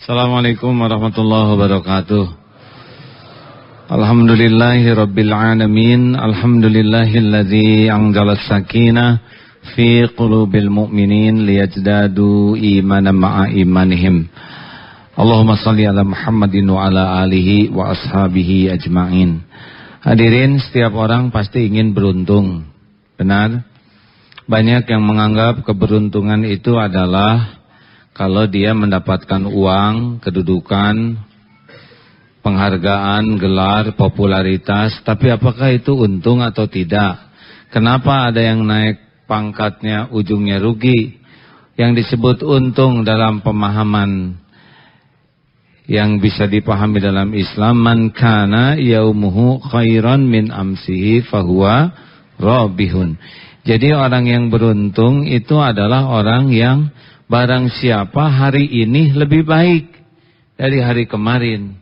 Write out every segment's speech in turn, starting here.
Assalamualaikum warahmatullahi wabarakatuh. Alhamdulillahirabbil alamin. Alhamdulillahilladzi anzalas sakinah fi qulubil mu'minin liyazdadu imanan ma'a imanihim. Allahumma shalli ala Muhammadin wa ala alihi wa ashabihi ajma'in. Hadirin, setiap orang pasti ingin beruntung. Benar? Banyak yang menganggap keberuntungan itu adalah kalau dia mendapatkan uang, kedudukan, penghargaan, gelar, popularitas. Tapi apakah itu untung atau tidak? Kenapa ada yang naik pangkatnya ujungnya rugi? Yang disebut untung dalam pemahaman yang bisa dipahami dalam Islam, man kana yaumuhu khairan min amsihi fahuwa rabihun. Jadi orang yang beruntung itu adalah orang yang barang siapa hari ini lebih baik dari hari kemarin,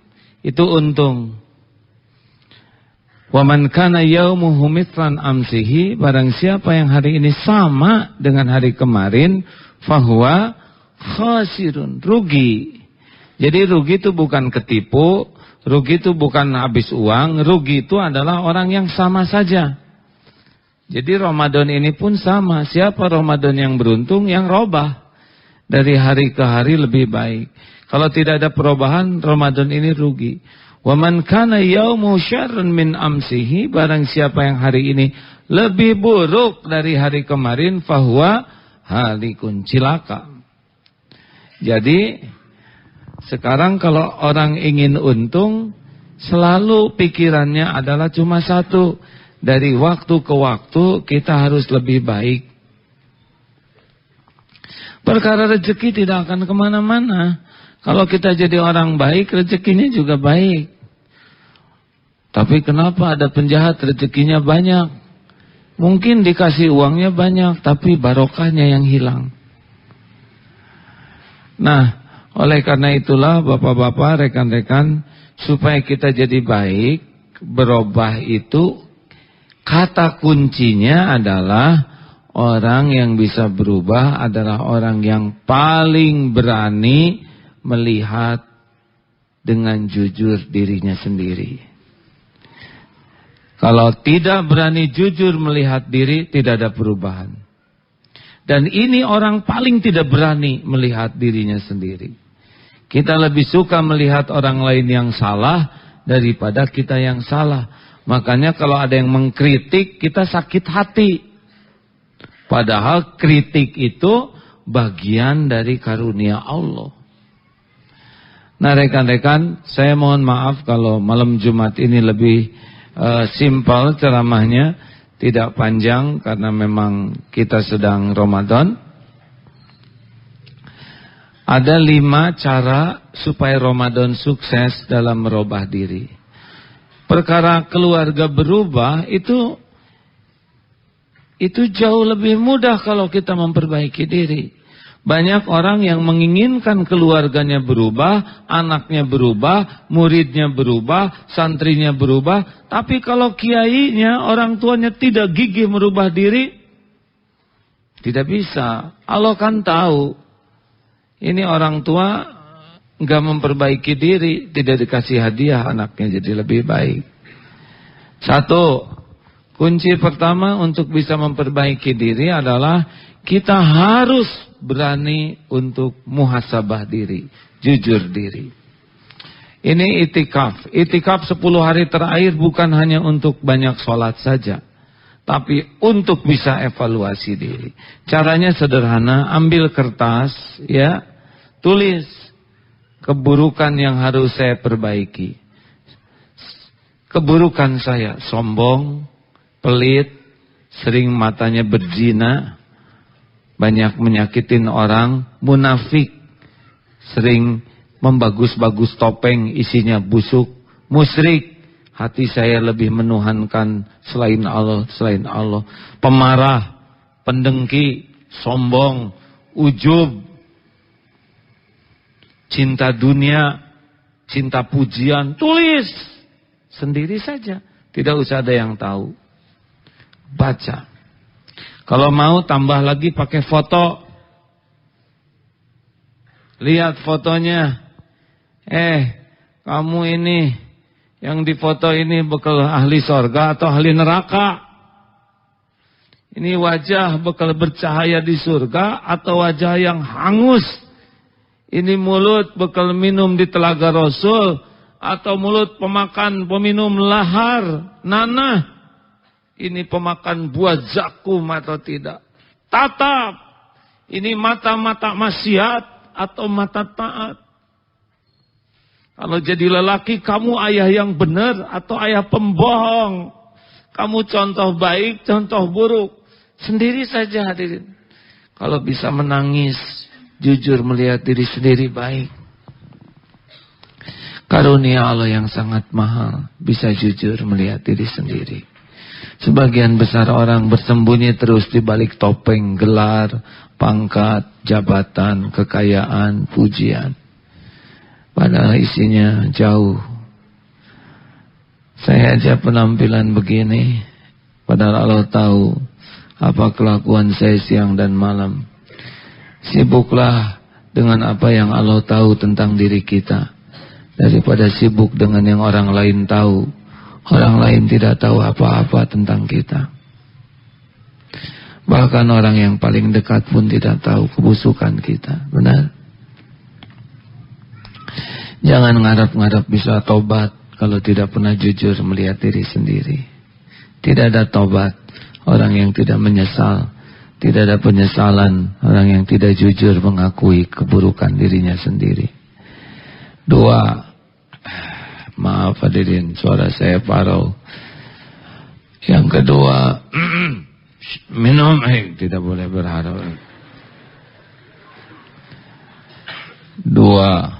itu untung. Wa man kana yaumuhu mithlan amsihi, barang siapa yang hari ini sama dengan hari kemarin, fahuwa khasirun, rugi. Jadi rugi itu bukan ketipu, rugi itu bukan habis uang, rugi itu adalah orang yang sama saja. Jadi Ramadan ini pun sama. Siapa Ramadan yang beruntung? Yang robah dari hari ke hari lebih baik. Kalau tidak ada perubahan, Ramadan ini rugi. Wa man kana yaumu syarrun min amsihi, barang siapa yang hari ini lebih buruk dari hari kemarin, fahuwa halikun, cilaka. Jadi sekarang kalau orang ingin untung, selalu pikirannya adalah cuma satu. Dari waktu ke waktu kita harus lebih baik. Perkara rezeki tidak akan kemana-mana. Kalau kita jadi orang baik, rezekinya juga baik. Tapi kenapa ada penjahat rezekinya banyak? Mungkin dikasih uangnya banyak, tapi barokahnya yang hilang. Nah, oleh karena itulah bapak-bapak, rekan-rekan, supaya kita jadi baik, berubah itu, kata kuncinya adalah orang yang bisa berubah adalah orang yang paling berani melihat dengan jujur dirinya sendiri. Kalau tidak berani jujur melihat diri, tidak ada perubahan. Dan ini orang paling tidak berani melihat dirinya sendiri. Kita lebih suka melihat orang lain yang salah daripada kita yang salah. Makanya kalau ada yang mengkritik, kita sakit hati. Padahal kritik itu bagian dari karunia Allah. Nah rekan-rekan, saya mohon maaf kalau malam Jumat ini lebih simpel ceramahnya, tidak panjang karena memang kita sedang Ramadan. Ada 5 cara supaya Ramadan sukses dalam merubah diri. Perkara keluarga berubah itu jauh lebih mudah kalau kita memperbaiki diri. Banyak orang yang menginginkan keluarganya berubah, anaknya berubah, muridnya berubah, santrinya berubah. Tapi kalau kiainya, orang tuanya tidak gigih merubah diri, tidak bisa. Allah kan tahu, ini orang tua nggak memperbaiki diri, tidak dikasih hadiah anaknya jadi lebih baik. 1, kunci pertama untuk bisa memperbaiki diri adalah kita harus berani untuk muhasabah diri, jujur diri. Ini itikaf. Itikaf 10 hari terakhir bukan hanya untuk banyak sholat saja, tapi untuk bisa evaluasi diri. Caranya sederhana, ambil kertas, ya, tulis keburukan yang harus saya perbaiki. Keburukan saya, sombong, pelit, sering matanya berzina, banyak menyakitin orang, munafik, sering membagus-bagus topeng isinya busuk, musyrik, hati saya lebih menuhankan selain Allah, pemarah, pendengki, sombong, ujub, cinta dunia, cinta pujian. Tulis sendiri saja, tidak usah ada yang tahu. Baca. Kalau mau tambah lagi pakai foto. Lihat fotonya. kamu ini yang difoto ini bekal ahli sorga atau ahli neraka? Ini wajah bekal bercahaya di surga atau wajah yang hangus? Ini mulut bekal minum di telaga Rasul atau mulut peminum lahar, nanah? Ini pemakan buah zakum atau tidak? Tatap, ini mata-mata maksiat atau mata taat? Kalau jadi lelaki, kamu ayah yang benar atau ayah pembohong? Kamu contoh baik, contoh buruk? Sendiri saja hadirin. Kalau bisa menangis, jujur melihat diri sendiri baik. Karunia Allah yang sangat mahal, bisa jujur melihat diri sendiri. Sebagian besar orang bersembunyi terus di balik topeng, gelar, pangkat, jabatan, kekayaan, pujian. Padahal isinya jauh. Saya aja penampilan begini, padahal Allah tahu apa kelakuan saya siang dan malam. Sibuklah dengan apa yang Allah tahu tentang diri kita, daripada sibuk dengan yang orang lain tahu. Orang lain tidak tahu apa-apa tentang kita. Bahkan orang yang paling dekat pun tidak tahu kebusukan kita. Benar? Jangan ngarap-ngarap bisa tobat kalau tidak pernah jujur melihat diri sendiri. Tidak ada tobat orang yang tidak menyesal. Tidak ada penyesalan orang yang tidak jujur mengakui keburukan dirinya sendiri. 2, maaf hadirin, suara saya parau. Yang kedua, minum, tidak boleh berharap. 2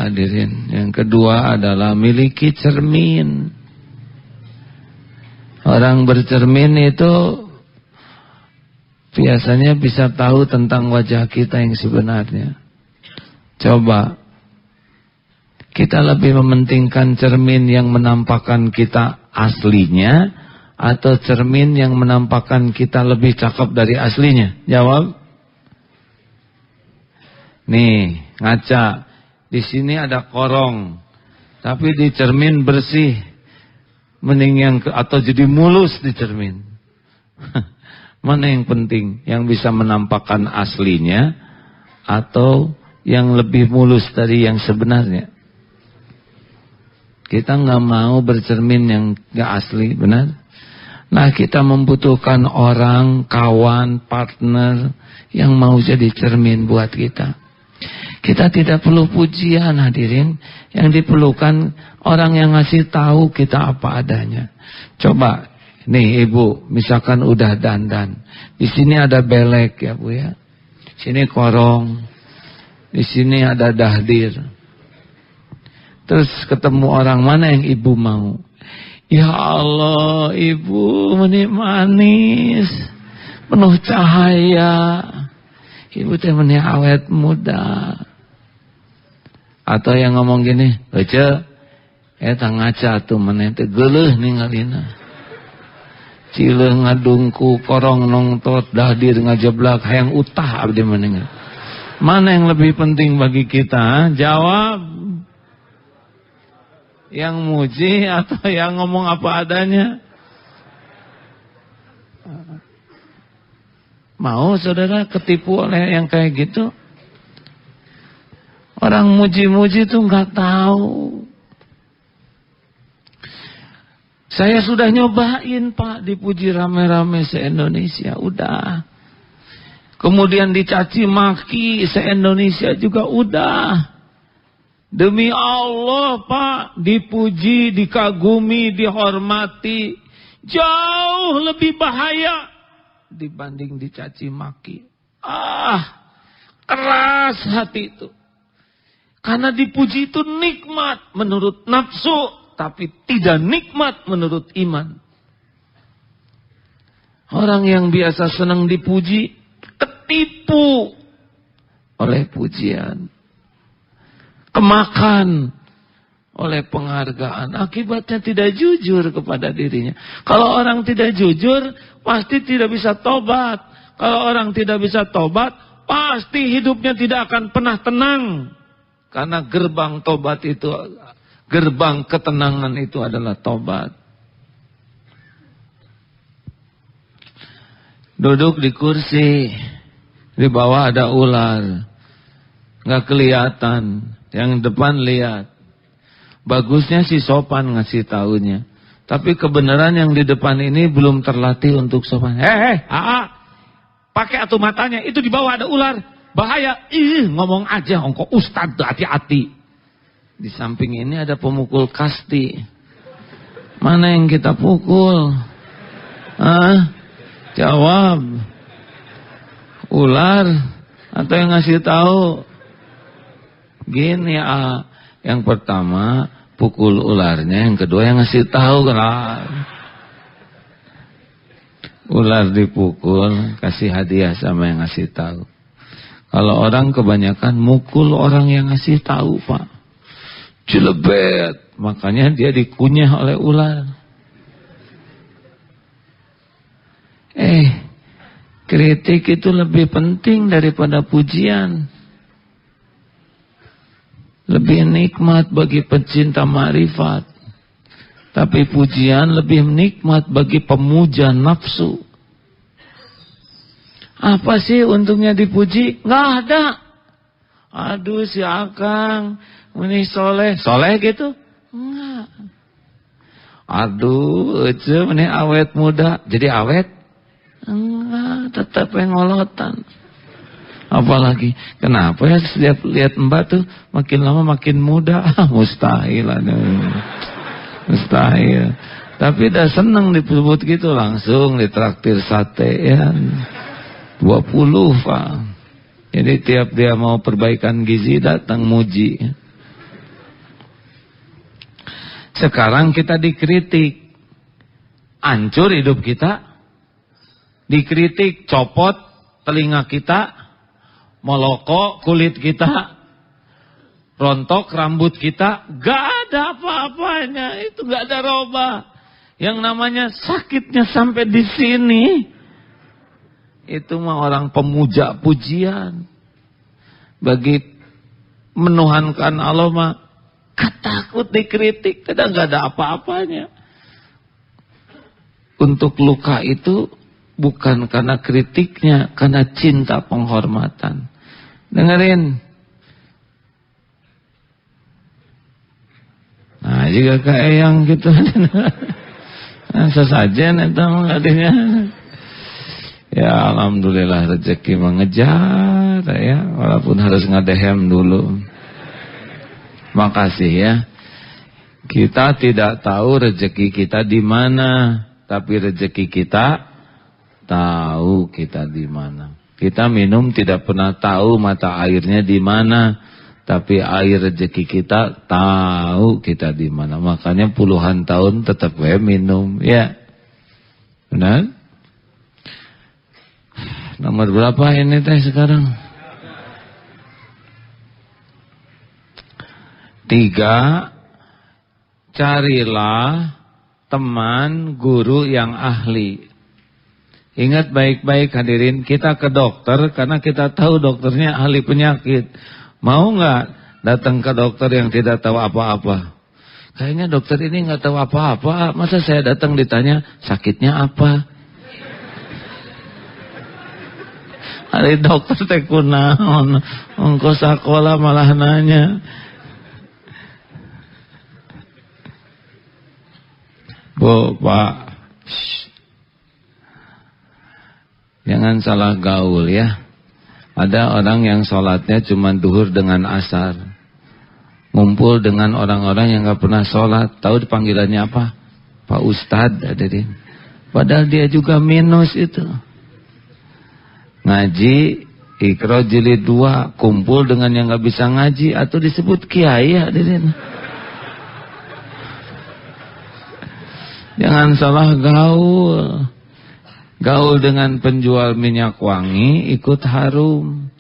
hadirin. Yang kedua adalah miliki cermin. Orang bercermin itu biasanya bisa tahu tentang wajah kita yang sebenarnya. Coba kita lebih mementingkan cermin yang menampakkan kita aslinya atau cermin yang menampakkan kita lebih cakep dari aslinya? Jawab. Nih, ngaca. Di sini ada korong, tapi di cermin bersih. Mending yang atau jadi mulus di cermin. Mana yang penting? Yang bisa menampakkan aslinya atau yang lebih mulus dari yang sebenarnya? Kita nggak mau bercermin yang nggak asli, benar? Nah, kita membutuhkan orang, kawan, partner yang mau jadi cermin buat kita. Kita tidak perlu pujian hadirin. Yang diperlukan orang yang ngasih tahu kita apa adanya. Coba, nih ibu, misalkan udah dandan. Di sini ada belek ya bu ya. Sini korong. Di sini ada dahdir. Terus ketemu orang, mana yang ibu mau? Ya Allah, ibu manis, penuh cahaya. Ibu teh meni awet muda. Atau yang ngomong gini, "Ece, eta ngaca tuh meneh teh geuleuh ningalina. Cileuh ngadungku, korong nongtot, dahdir ngajeblak, hayang utah abdi meneh." Mana yang lebih penting bagi kita? Jawab. Yang muji atau yang ngomong apa adanya? Mau saudara ketipu oleh yang kayak gitu? Orang muji-muji tuh nggak tahu. Saya sudah nyobain Pak, dipuji rame-rame se-Indonesia, udah. Kemudian dicaci maki se-Indonesia juga udah. Demi Allah Pak, dipuji, dikagumi, dihormati, jauh lebih bahaya dibanding dicaci maki. Keras hati itu. Karena dipuji itu nikmat menurut nafsu, tapi tidak nikmat menurut iman. Orang yang biasa senang dipuji, ketipu oleh pujian. Kemakan oleh penghargaan. Akibatnya tidak jujur kepada dirinya. Kalau orang tidak jujur, pasti tidak bisa tobat. Kalau orang tidak bisa tobat, pasti hidupnya tidak akan pernah tenang. Karena gerbang tobat itu, gerbang ketenangan itu adalah tobat. Duduk di kursi, di bawah ada ular, nggak kelihatan, yang depan lihat. Bagusnya si sopan ngasih taunya, tapi kebenaran yang di depan ini belum terlatih untuk sopan. Pakai atuh matanya, itu di bawah ada ular, bahaya. Ngomong aja, engkau ustad, hati-hati. Di samping ini ada pemukul kasti. Mana yang kita pukul? Jawab. Ular atau yang ngasih tahu? Gini, yang pertama pukul ularnya, yang kedua yang ngasih tahu kan. Ular dipukul, kasih hadiah sama yang ngasih tahu. Kalau orang kebanyakan mukul orang yang ngasih tahu, Pak. Jelebet, makanya dia dikunyah oleh ular. Kritik itu lebih penting daripada pujian. Lebih nikmat bagi pecinta ma'rifat. Tapi pujian lebih nikmat bagi pemuja nafsu. Apa sih untungnya dipuji? Nggak ada. Aduh si Akang, ini soleh. Soleh gitu? Enggak. Aduh, ini awet muda. Jadi awet? Enggak, tetap pengolotan. Apalagi, kenapa ya setiap lihat Mbak tuh makin lama makin muda? Mustahil. Mustahil. Tapi dah seneng disebut gitu, langsung ditraktir sate ya. 20 Pak. Jadi tiap dia mau perbaikan gizi datang muji. Sekarang kita dikritik, hancur hidup kita. Dikritik, copot telinga kita, molokok kulit kita, rontok rambut kita, gak ada apa-apanya, itu gak ada roba. Yang namanya sakitnya sampai di sini, itu mah orang pemuja pujian. Bagi menuhankan Allah mah ketakut dikritik, kadang gak ada apa-apanya. Untuk luka itu bukan karena kritiknya, karena cinta penghormatan. Dengerin. Nah, juga kayak yang gitu. Sesajen itu mengadanya. Ya alhamdulillah rezeki mengejar ya, walaupun harus ngadehem dulu. Makasih ya. Kita tidak tahu rezeki kita di mana, tapi rezeki kita tahu kita di mana. Kita minum tidak pernah tahu mata airnya di mana, tapi air rezeki kita tahu kita di mana. Makanya puluhan tahun tetap minum, ya. Benar? Nomor berapa ini teh sekarang? 3. Carilah teman guru yang ahli. Ingat baik-baik hadirin, kita ke dokter karena kita tahu dokternya ahli penyakit. Mau nggak datang ke dokter yang tidak tahu apa-apa? Kayaknya dokter ini nggak tahu apa-apa. Masa saya datang ditanya sakitnya apa? Hari dokter teh kunaon, engko sakola malah nanya. Bu, Pak, jangan salah gaul ya. Ada orang yang sholatnya cuma duhur dengan asar, ngumpul dengan orang-orang yang gak pernah sholat. Tahu panggilannya apa? Pak Ustadz. Padahal dia juga minus itu. Ngaji Iqra jilid 2, kumpul dengan yang gak bisa ngaji atau disebut kiai hadirin. Jangan salah gaul. Gaul dengan penjual minyak wangi ikut harum.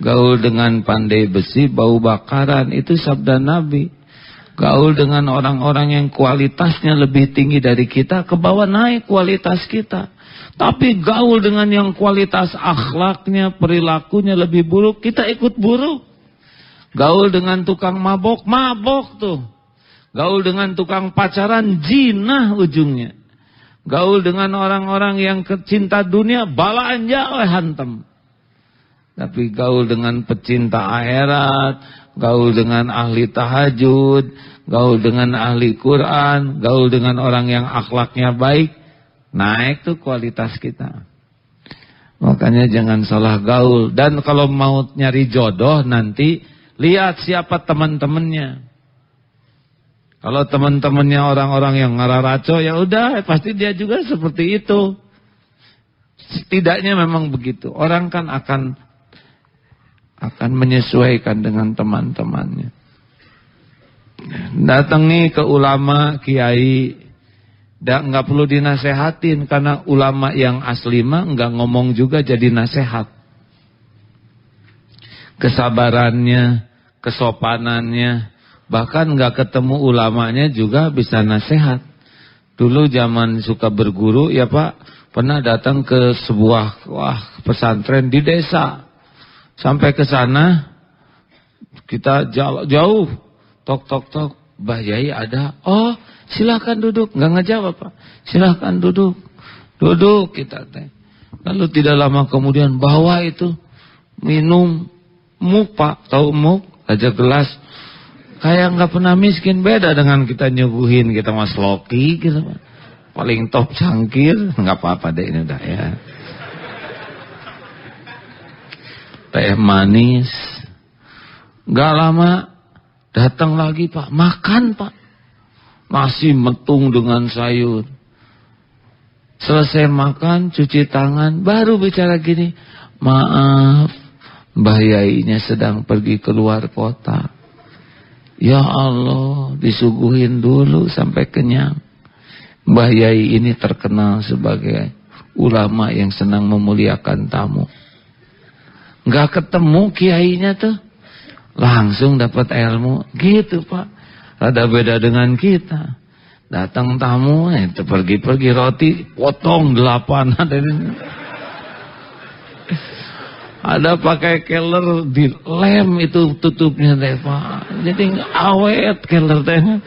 Gaul dengan pandai besi bau bakaran, itu sabda Nabi. Gaul dengan orang-orang yang kualitasnya lebih tinggi dari kita, ke bawah naik kualitas kita. Tapi gaul dengan yang kualitas akhlaknya, perilakunya lebih buruk, kita ikut buruk. Gaul dengan tukang mabok, mabok tuh. Gaul dengan tukang pacaran, jinah ujungnya. Gaul dengan orang-orang yang cinta dunia, balanja hantem. Tapi gaul dengan pecinta akhirat, gaul dengan ahli tahajud, gaul dengan ahli Quran, gaul dengan orang yang akhlaknya baik, naik tuh kualitas kita. Makanya jangan salah gaul. Dan kalau mau nyari jodoh nanti, lihat siapa teman-temannya. Kalau teman-temannya orang-orang yang ngararaco, ya udah pasti dia juga seperti itu. Setidaknya memang begitu. Orang kan akan menyesuaikan dengan teman-temannya. Datangi ke ulama, kiai, nggak perlu dinasehatin karena ulama yang asli mah nggak ngomong juga jadi nasihat. Kesabarannya, kesopanannya, bahkan nggak ketemu ulamanya juga bisa nasihat. Dulu zaman suka berguru ya Pak, pernah datang ke sebuah pesantren di desa. Sampai ke sana kita jauh, tok, Mbah Yai ada. Oh, silakan duduk. Nggak ngejawab Pak. Silakan duduk. Duduk kita teh. Lalu tidak lama kemudian bawa itu minum muk Pak, tahu muk? Aja gelas. Kayak nggak pernah miskin, beda dengan kita nyuguhin, kita mas loki gitu Pak. Paling top cangkir, nggak apa-apa deh ini udah ya. Teh manis. Nggak lama datang lagi Pak, makan Pak. Nasi metung dengan sayur. Selesai makan, cuci tangan, baru bicara gini, maaf, Mbah Yainya sedang pergi keluar kota. Ya Allah, disuguhin dulu sampai kenyang. Mbah Yai ini terkenal sebagai ulama yang senang memuliakan tamu. Nggak ketemu kiainya tuh, langsung dapat ilmu, gitu Pak. Ada beda dengan kita. Datang tamu, itu pergi-pergi roti, potong 8 ada ini. Ada pakai keler dilem itu tutupnya deh Pak. Jadi awet keler tehnya.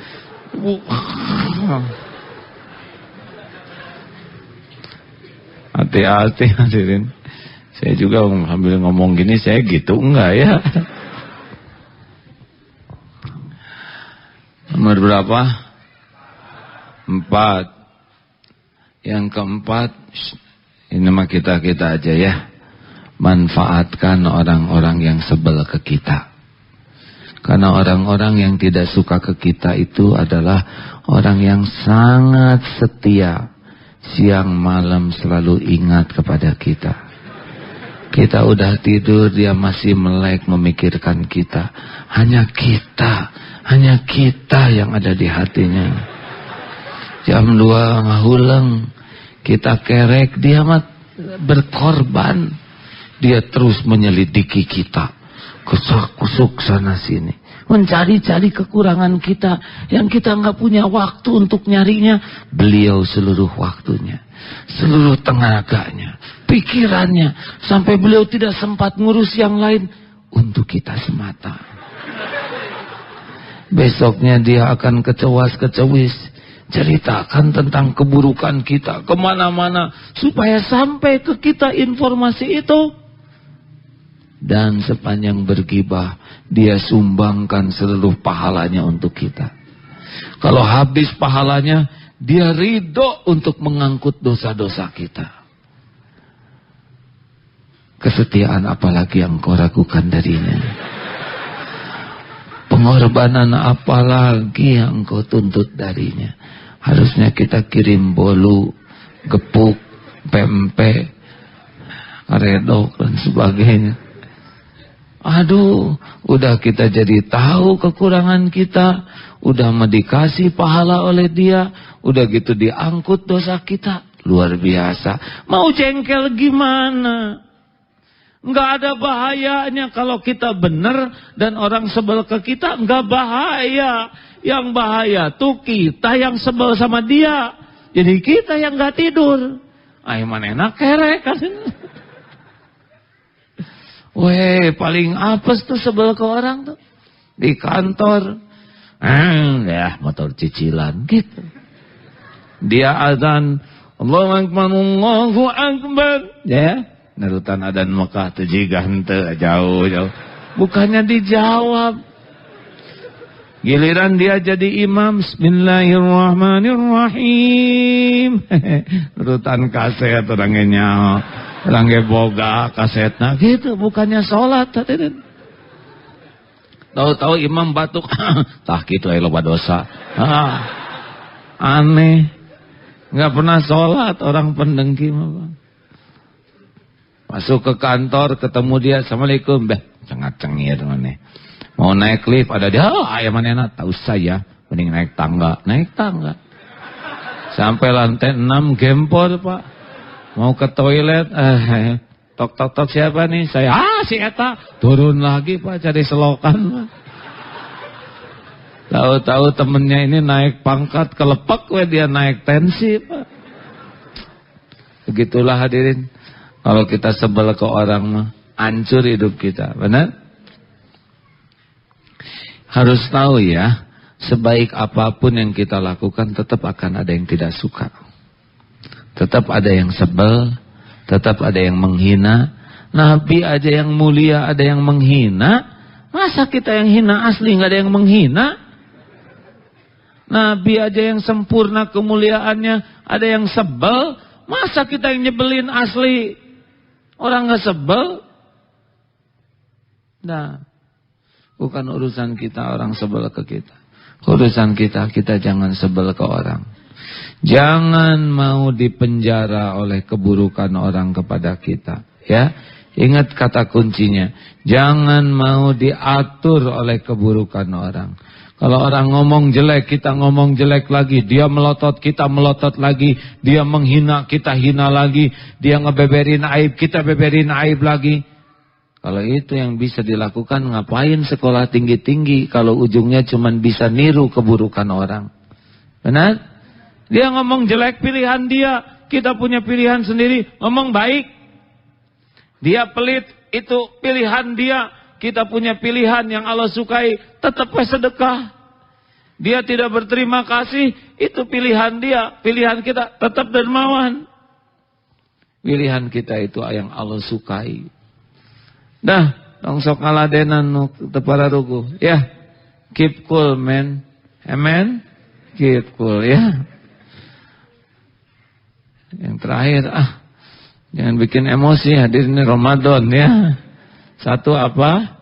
Hati-hati hadirin. Saya juga sambil ngomong gini, saya gitu enggak ya? Nomor berapa? 4. Yang keempat, ini mah kita aja ya. Manfaatkan orang-orang yang sebel ke kita. Karena orang-orang yang tidak suka ke kita itu adalah orang yang sangat setia. Siang malam selalu ingat kepada kita. Kita udah tidur, dia masih melek memikirkan kita. Hanya kita yang ada di hatinya. Jam 2 ngahuleng, kita kerek, dia mah berkorban. Dia terus menyelidiki kita, kusak-kusuk sana sini, mencari-cari kekurangan kita yang kita nggak punya waktu untuk nyarinya. Beliau seluruh waktunya, seluruh tenaganya, pikirannya, sampai beliau tidak sempat ngurus yang lain untuk kita semata. Besoknya dia akan kecewas-kecewis, ceritakan tentang keburukan kita kemana-mana supaya sampai ke kita informasi itu. Dan sepanjang bergibah, dia sumbangkan seluruh pahalanya untuk kita. Kalau habis pahalanya, dia ridho untuk mengangkut dosa-dosa kita. Kesetiaan apalagi yang kau ragukan darinya? Pengorbanan apalagi yang kau tuntut darinya? Harusnya kita kirim bolu, gepuk, pempek, redok dan sebagainya. Aduh, udah kita jadi tahu kekurangan kita, udah dikasih pahala oleh dia, udah gitu diangkut dosa kita. Luar biasa. Mau jengkel gimana? Nggak ada bahayanya kalau kita benar dan orang sebel ke kita, nggak bahaya. Yang bahaya tuh kita yang sebel sama dia. Jadi kita yang nggak tidur. Ay mana enak kerek kan? Weh, paling apes tuh sebel ke orang tuh. di kantor, ya motor cicilan gitu. Dia azan, Allahu Akbar, Allahu Akbar, ya, narutan adzan Mekah teu jiga henteu jauh. Bukannya dijawab. Giliran dia jadi imam, Bismillahirrahmanirrahim. Narutan kaset orangnya, orangnya boga kasetna gitu, bukannya sholat. Tahu-tahu imam batuk, tah gitu aya loba dosa. Aneh. Enggak pernah sholat orang pendengki mah. Masuk ke kantor, ketemu dia, Assalamualaikum. Cengat-cengir maneh. Mau naik lift, ada dia, aya manehna, tahu saya, mending naik tangga. Sampai lantai 6 gempor, Pak. Mau ke toilet, tok siapa nih? Saya, si eta. Turun lagi, Pak, cari selokan, Pak. Tahu-tahu temennya ini naik pangkat, kelepek dia naik tensi, Pak. Begitulah hadirin. Kalau kita sebel ke orang mah, hancur hidup kita, benar? Harus tahu ya, sebaik apapun yang kita lakukan tetap akan ada yang tidak suka. Tetap ada yang sebel, tetap ada yang menghina. Nabi aja yang mulia ada yang menghina. Masa kita yang hina asli nggak ada yang menghina? Nabi aja yang sempurna kemuliaannya ada yang sebel. Masa kita yang nyebelin asli orang nggak sebel? Nah, bukan urusan kita orang sebel ke kita. Urusan kita jangan sebel ke orang. Jangan mau dipenjara oleh keburukan orang kepada kita. Ya, ingat kata kuncinya. Jangan mau diatur oleh keburukan orang. Kalau orang ngomong jelek, kita ngomong jelek lagi. Dia melotot, kita melotot lagi. Dia menghina, kita hina lagi. Dia ngebeberin aib, kita beberin aib lagi. Kalau itu yang bisa dilakukan, ngapain sekolah tinggi-tinggi kalau ujungnya cuma bisa niru keburukan orang. Benar? Dia ngomong jelek, pilihan dia. Kita punya pilihan sendiri, ngomong baik. Dia pelit, itu pilihan dia. Kita punya pilihan yang Allah sukai, tetap sedekah. Dia tidak berterima kasih, itu pilihan dia. Pilihan kita tetap dermawan. Pilihan kita itu yang Allah sukai. Dah, tong sok ngaladenan nu tepara ruku. Ya, keep cool man. Amen. Keep cool ya. Yang terakhir, jangan bikin emosi, hadirin Ramadan ya. Satu apa?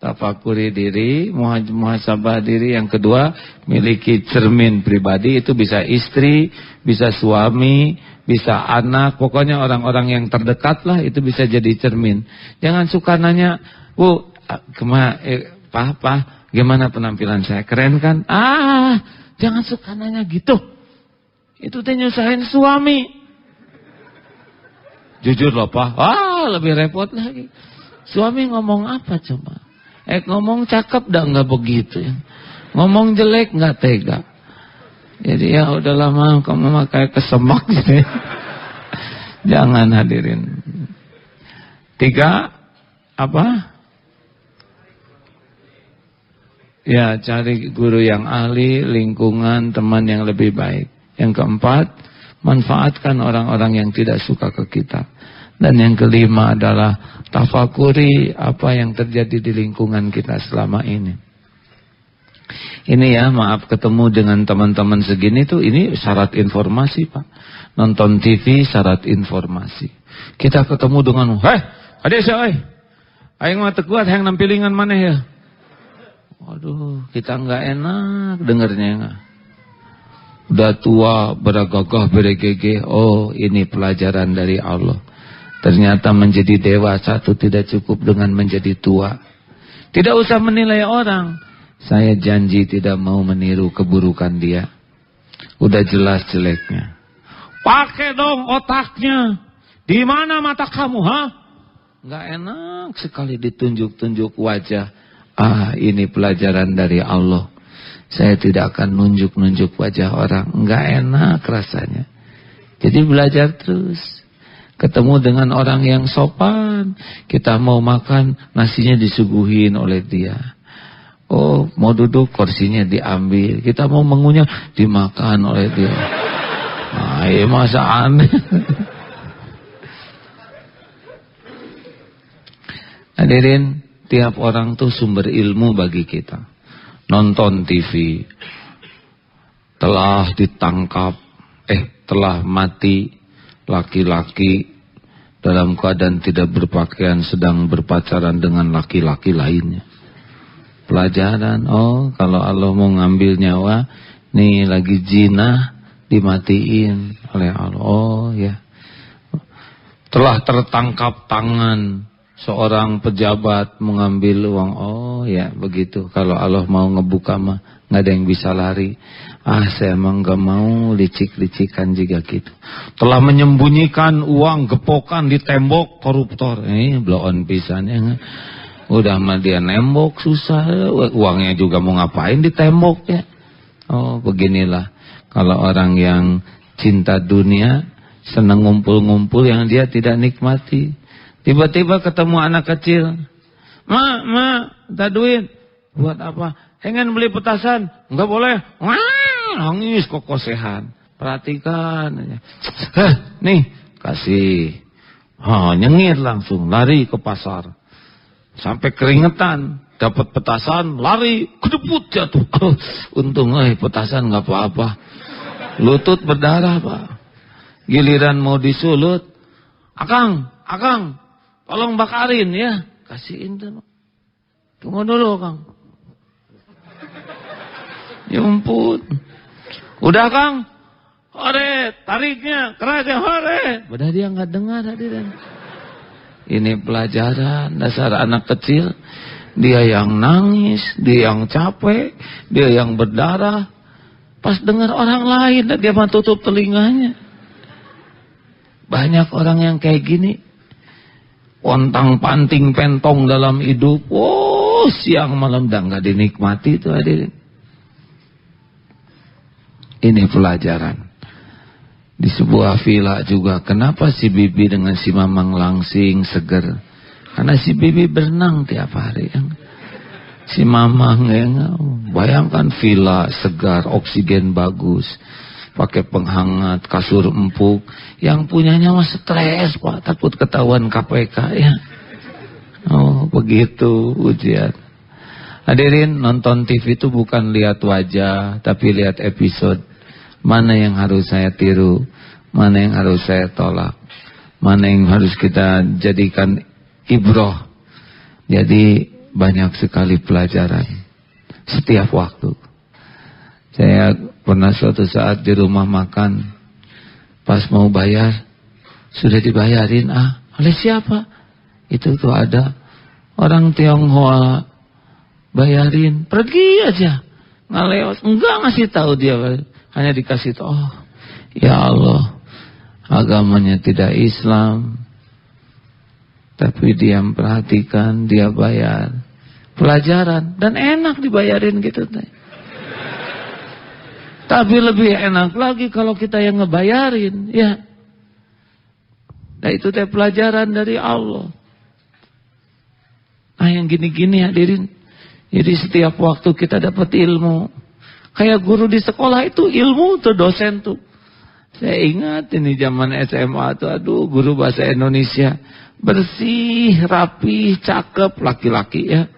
Tafakuri diri, muhasabah diri. Yang kedua, miliki cermin pribadi. Itu bisa istri, bisa suami, bisa anak. Pokoknya orang-orang yang terdekat lah, itu bisa jadi cermin. Jangan suka nanya, Bu, Pak, gimana penampilan saya? Keren kan? Jangan suka nanya gitu. Itu teh nyusahin suami. Jujur loh Pak, lebih repot lagi. Suami ngomong apa coba? Ngomong cakep dah nggak begitu ya. Ngomong jelek nggak tega. Jadi ya udah lama kamu makai kesemak gitu ya. Jangan hadirin. 3, apa? Ya, cari guru yang ahli, lingkungan, teman yang lebih baik. Yang keempat, manfaatkan orang-orang yang tidak suka ke kita. Dan yang kelima adalah tafakuri apa yang terjadi di lingkungan kita selama ini. Ini ya, maaf ketemu dengan teman-teman segini tuh, ini syarat informasi Pak. Nonton TV syarat informasi. Kita ketemu dengan, adik saya, aing mah teu kuat hayang nampilingan maneh ya. Waduh, kita nggak enak dengernya enggak. Udah tua, beragagah, beregege. Oh, ini pelajaran dari Allah. Ternyata menjadi dewasa itu tidak cukup dengan menjadi tua. Tidak usah menilai orang. Saya janji tidak mau meniru keburukan dia. Udah jelas jeleknya. Pakai dong otaknya. Di mana mata kamu, Nggak enak sekali ditunjuk-tunjuk wajah. Ini pelajaran dari Allah. Saya tidak akan nunjuk-nunjuk wajah orang. Nggak enak rasanya. Jadi belajar terus. Ketemu dengan orang yang sopan, kita mau makan, nasinya disuguhin oleh dia. Oh, mau duduk kursinya diambil, kita mau mengunyah dimakan oleh dia. Nah, ya masa aneh. Hadirin, tiap orang tuh sumber ilmu bagi kita. Nonton TV, telah mati laki-laki dalam keadaan tidak berpakaian sedang berpacaran dengan laki-laki lainnya. Pelajaran, oh kalau Allah mau ngambil nyawa, nih lagi zina dimatiin oleh Allah. Oh ya. Telah tertangkap tangan seorang pejabat mengambil uang. Oh ya begitu. Kalau Allah mau ngebuka mah nggak ada yang bisa lari. Saya emang gak mau licik-licikan juga gitu. Telah menyembunyikan uang gepokan di tembok, koruptor. Bloon pisannya. Udah mah dia nembok susah, uangnya juga mau ngapain di tembok ya. Oh beginilah kalau orang yang cinta dunia, senang ngumpul-ngumpul yang dia tidak nikmati. Tiba-tiba ketemu anak kecil, Ma, minta duit. Buat apa? Pengen beli petasan. Enggak boleh. Wah, nangis kokosehan. Perhatikan. Nih, kasih. Nyengir langsung, lari ke pasar. Sampai keringetan, dapat petasan, lari, kedebut jatuh. Untung petasan nggak apa-apa. Lutut berdarah, Pak. Giliran mau disulut, Akang, tolong bakarin ya. Kasihin tuh. Tunggu dulu, Kang. Ya ampun. Udah, Kang. Hore, tariknya, kerasnya hore. Padahal dia nggak dengar hadirin. Ini pelajaran dasar anak kecil. Dia yang nangis, dia yang capek, dia yang berdarah. Pas dengar orang lain, dia mah tutup telinganya. Banyak orang yang kayak gini. Pontang panting pentong dalam hidup. Oh, siang malam dah nggak dinikmati itu hadirin. Ini pelajaran. Di sebuah villa juga, kenapa si Bibi dengan si Mamang langsing seger? Karena si Bibi berenang tiap hari. Si Mamang bayangkan villa segar, oksigen bagus, pakai penghangat, kasur empuk. Yang punyanya mah stres, Pak, takut ketahuan KPK ya. Oh begitu ujian. Hadirin, nonton TV itu bukan lihat wajah, tapi lihat episode. Mana yang harus saya tiru, mana yang harus saya tolak, mana yang harus kita jadikan ibroh. Jadi banyak sekali pelajaran setiap waktu. Saya pernah suatu saat di rumah makan, pas mau bayar, sudah dibayarin. Oleh siapa? Itu tuh ada orang Tionghoa, bayarin, pergi aja, ngaleos, enggak ngasih tahu dia. Hanya dikasih tahu, oh ya Allah, agamanya tidak Islam, tapi dia perhatikan, dia bayar. Pelajaran, dan enak dibayarin gitu. Tapi lebih enak lagi kalau kita yang ngebayarin, ya. Nah itu pelajaran dari Allah. Nah yang gini-gini hadirin, jadi setiap waktu kita dapat ilmu. Kayak guru di sekolah itu ilmu tuh, dosen tuh. Saya ingat ini zaman SMA tuh, aduh guru bahasa Indonesia. Bersih, rapi, cakep, laki-laki ya.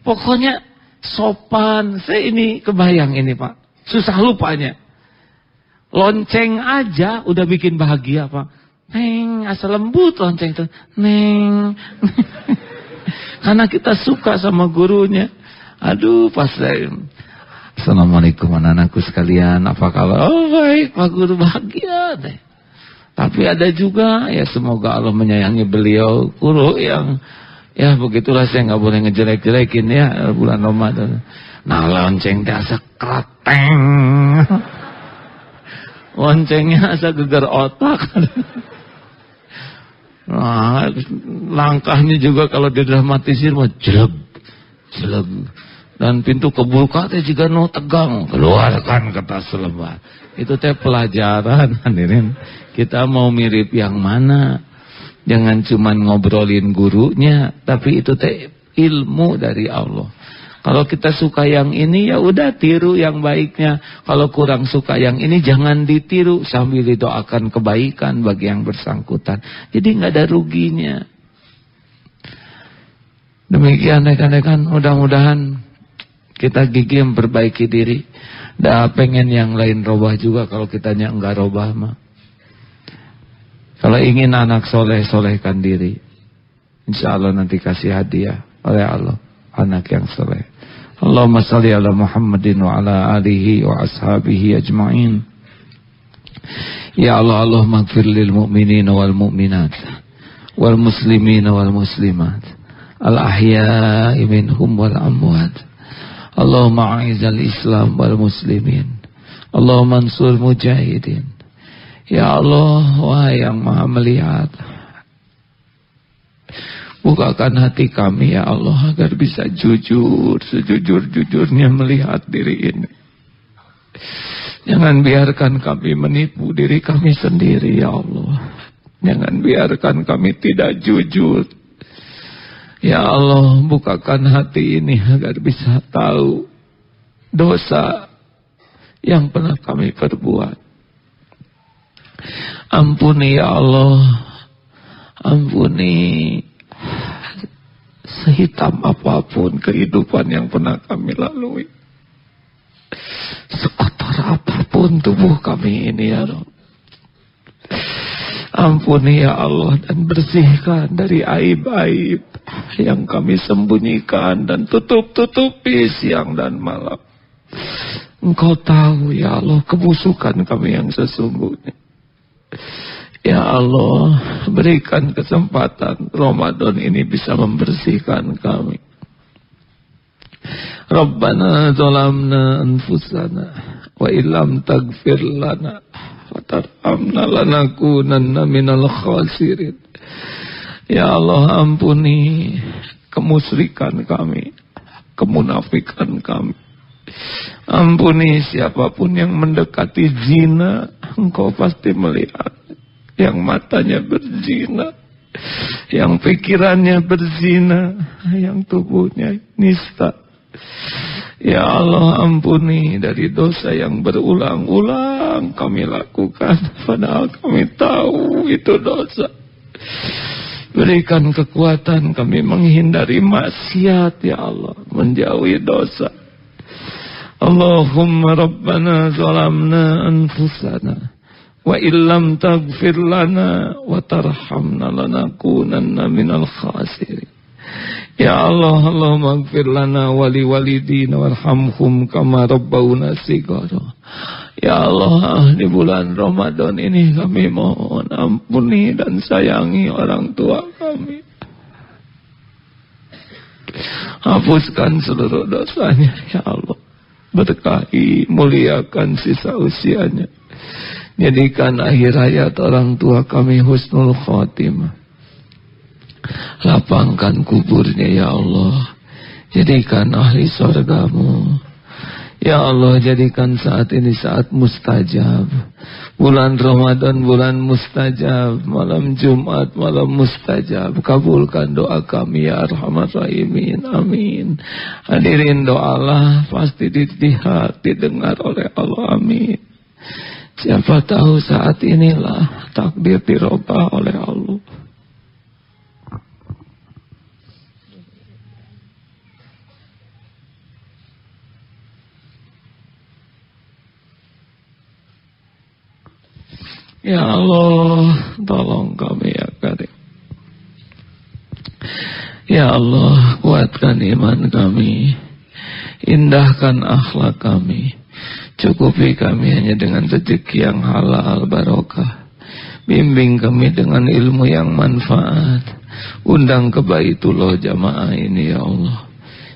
Pokoknya sopan. Saya ini kebayang ini Pak. Susah lupanya. Lonceng aja udah bikin bahagia Pak. Neng, asal lembut lonceng tuh. Neng. Karena kita suka sama gurunya. Aduh, pas saya, Assalamualaikum anak-anakku sekalian, apa kabar? Oh baik, Pak Guru, bahagia deh. Tapi ada juga, ya semoga Allah menyayangi beliau, guru yang, ya begitulah, saya nggak boleh ngejelek-jelekin ya bulan Ramadan. Nah lonceng dia asa krateng, loncengnya asa gegar otak. Nah, langkahnya juga kalau didramatisir mah jeleg. Dan pintu kebuka teh juga no tegang, keluarkan kertas selebar. Itu teh pelajaran hadirin. Kita mau mirip yang mana? Jangan cuman ngobrolin gurunya, tapi itu teh ilmu dari Allah. Kalau kita suka yang ini, ya udah tiru yang baiknya. Kalau kurang suka yang ini, jangan ditiru sambil didoakan kebaikan bagi yang bersangkutan. Jadi nggak ada ruginya. Demikian rekan-rekan, mudah-mudahan kita gigih memperbaiki diri. Dah pengen yang lain robah juga, kalau kitanya enggak robah mah. Kalau ingin anak soleh, solehkan diri. Insya Allah nanti kasih hadiah oleh Allah, anak yang soleh. Allahumma salli ala Muhammadin wa ala alihi wa ashabihi ajma'in. Ya Allah, Allahumma gfir lil mu'minin wal mu'minat wal muslimin wal muslimat al ahya'i minhum wal amwat. Allahumma a'izal Islam wal muslimin. Allahumma ansur mujahidin. Ya Allah, wahai yang maha melihat, bukakan hati kami ya Allah agar bisa jujur, sejujur-jujurnya melihat diri ini. Jangan biarkan kami menipu diri kami sendiri ya Allah. Jangan biarkan kami tidak jujur. Ya Allah, bukakan hati ini agar bisa tahu dosa yang pernah kami perbuat. Ampuni ya Allah, ampuni sehitam apapun kehidupan yang pernah kami lalui, sekotor apapun tubuh kami ini ya Rabb. Ampuni ya Allah dan bersihkan dari aib-aib yang kami sembunyikan dan tutup-tutupi siang dan malam. Engkau tahu ya Allah kebusukan kami yang sesungguhnya. Ya Allah, berikan kesempatan Ramadan ini bisa membersihkan kami. Rabbana zalamna anfusana wa illam taghfir lana wa tarhamna lanakunanna minal khasirin. Ya Allah, ampuni kemusyrikan kami, kemunafikan kami. Ampuni siapapun yang mendekati zina, Engkau pasti melihat. Yang matanya berzina, yang pikirannya berzina, yang tubuhnya nista. Ya Allah, ampuni dari dosa yang berulang-ulang kami lakukan, padahal kami tahu itu dosa. Berikan kekuatan kami menghindari maksiat ya Allah, menjauhi dosa. Allahumma Rabbana zalamna anfusana wa illam taghfir lana wa tarhamna lanakunanna minal khasirin. Ya Allah, Allahumma ighfir lana wa liwalidina warhamhum kama rabbawna shighara. Ya Allah, di bulan Ramadan ini kami mohon ampuni dan sayangi orang tua kami. Hapuskan seluruh dosanya ya Allah. Berkahi, muliakan sisa usianya. Jadikan akhir hayat orang tua kami husnul khotimah. Lapangkan kuburnya ya Allah. Jadikan ahli surgamu. Ya Allah, jadikan saat ini saat mustajab. Bulan Ramadan, bulan mustajab. Malam Jumat, malam mustajab. Kabulkan doa kami ya Arhamar Rahimin. Amin. Hadirin doalah pasti dilihat, didengar oleh Allah. Amin. Siapa tahu saat inilah takdir dirubah oleh Allah. Ya Allah, tolong kami ya Karim. Ya Allah, kuatkan iman kami, indahkan akhlak kami. Cukupi kami hanya dengan rezeki yang halal barokah. Bimbing kami dengan ilmu yang manfaat. Undang ke Baitullah jamaah ini ya Allah.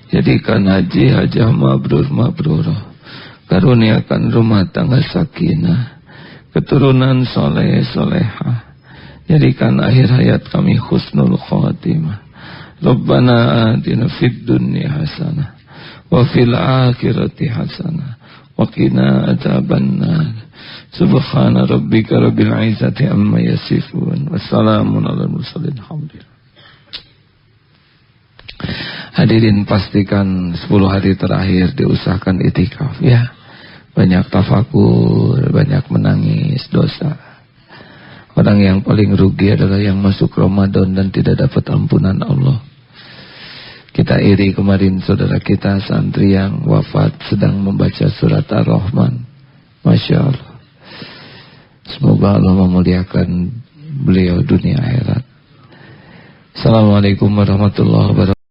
Jadikan haji hajah mabrur. Karuniakan rumah tangga sakinah, keturunan soleh solehah. Jadikan akhir hayat kami husnul khotimah. Rabbana atina fid dunya hasanah wa fil akhirati hasanah wa qina adzabannar. Subhana rabbika rabbil izzati amma yasifun. Wassalamun alal mursalin. Alhamdulillah. Hadirin, pastikan 10 hari terakhir diusahakan itikaf ya. Banyak tafakur, banyak menangis dosa. Orang yang paling rugi adalah yang masuk Ramadan dan tidak dapat ampunan Allah. Kita iri kemarin saudara kita santri yang wafat sedang membaca surat Ar-Rahman. Masya Allah. Semoga Allah memuliakan beliau dunia akhirat. Assalamualaikum warahmatullahi wabarakatuh.